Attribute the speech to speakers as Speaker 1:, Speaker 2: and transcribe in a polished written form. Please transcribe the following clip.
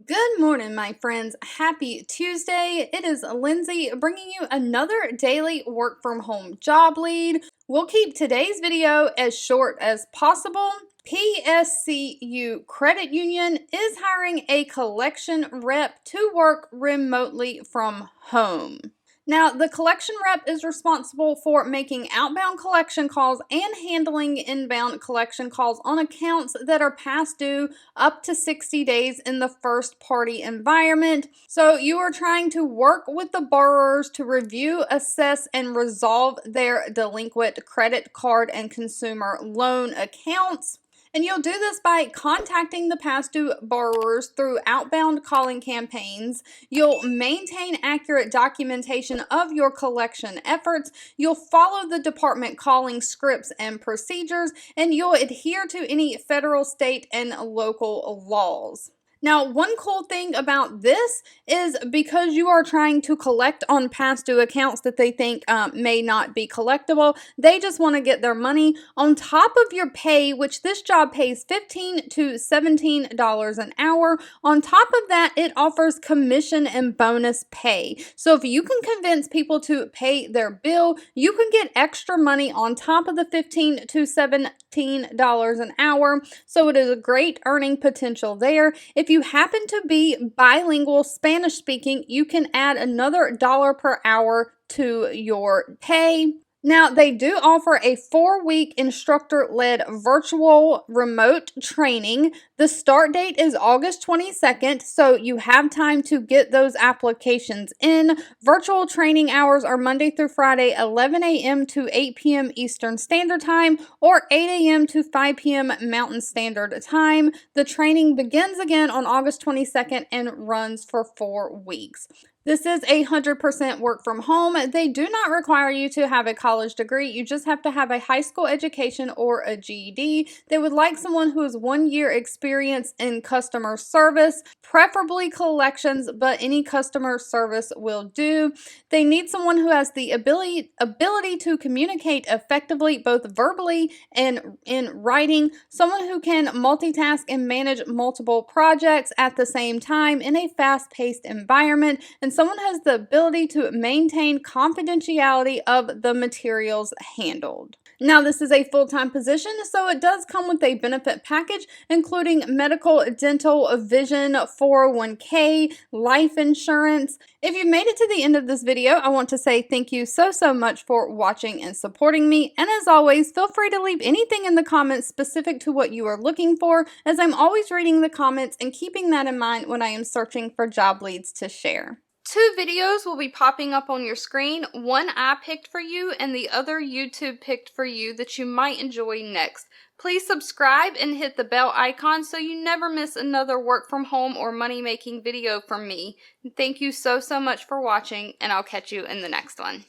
Speaker 1: Good morning, my friends. Happy Tuesday. It is Lindsay bringing you another daily work from home job lead. We'll keep today's video as short as possible. PSCU Credit Union is hiring a collection rep to work remotely from home. Now, the collection rep is responsible for making outbound collection calls and handling inbound collection calls on accounts that are past due up to 60 days in the first party environment. So you are trying to work with the borrowers to review, assess, and resolve their delinquent credit card and consumer loan accounts. And you'll do this by contacting the past due borrowers through outbound calling campaigns. You'll maintain accurate documentation of your collection efforts. You'll follow the department calling scripts and procedures, and you'll adhere to any federal, state, and local laws. Now, one cool thing about this is because you are trying to collect on past due accounts that they think may not be collectible, they just want to get their money on top of your pay, which this job pays $15 to $17 an hour. On top of that, it offers commission and bonus pay. So if you can convince people to pay their bill, you can get extra money on top of the $15 to $17 an hour. So it is a great earning potential there. If you happen to be bilingual Spanish speaking, you can add another dollar per hour to your pay. Now, they do offer a 4-week instructor-led virtual remote training. The start date is August 22nd, so you have time to get those applications in. Virtual training hours are Monday through Friday, 11 a.m. to 8 p.m. Eastern Standard Time, or 8 a.m. to 5 p.m. Mountain Standard Time. The training begins again on August 22nd and runs for 4 weeks. This is 100% work from home. They do not require you to have a college degree. You just have to have a high school education or a GED. They would like someone who has 1 year experience in customer service, preferably collections, but any customer service will do. They need someone who has the ability to communicate effectively, both verbally and in writing, someone who can multitask and manage multiple projects at the same time in a fast-paced environment, and someone has the ability to maintain confidentiality of the materials handled. Now, this is a full-time position, so it does come with a benefit package, including medical, dental, vision, 401k, life insurance. If you've made it to the end of this video, I want to say thank you so much for watching and supporting me. And as always, feel free to leave anything in the comments specific to what you are looking for, as I'm always reading the comments and keeping that in mind when I am searching for job leads to share. 2 videos will be popping up on your screen. One I picked for you and the other YouTube picked for you that you might enjoy next. Please subscribe and hit the bell icon so you never miss another work from home or money making video from me. Thank you so much for watching, and I'll catch you in the next one.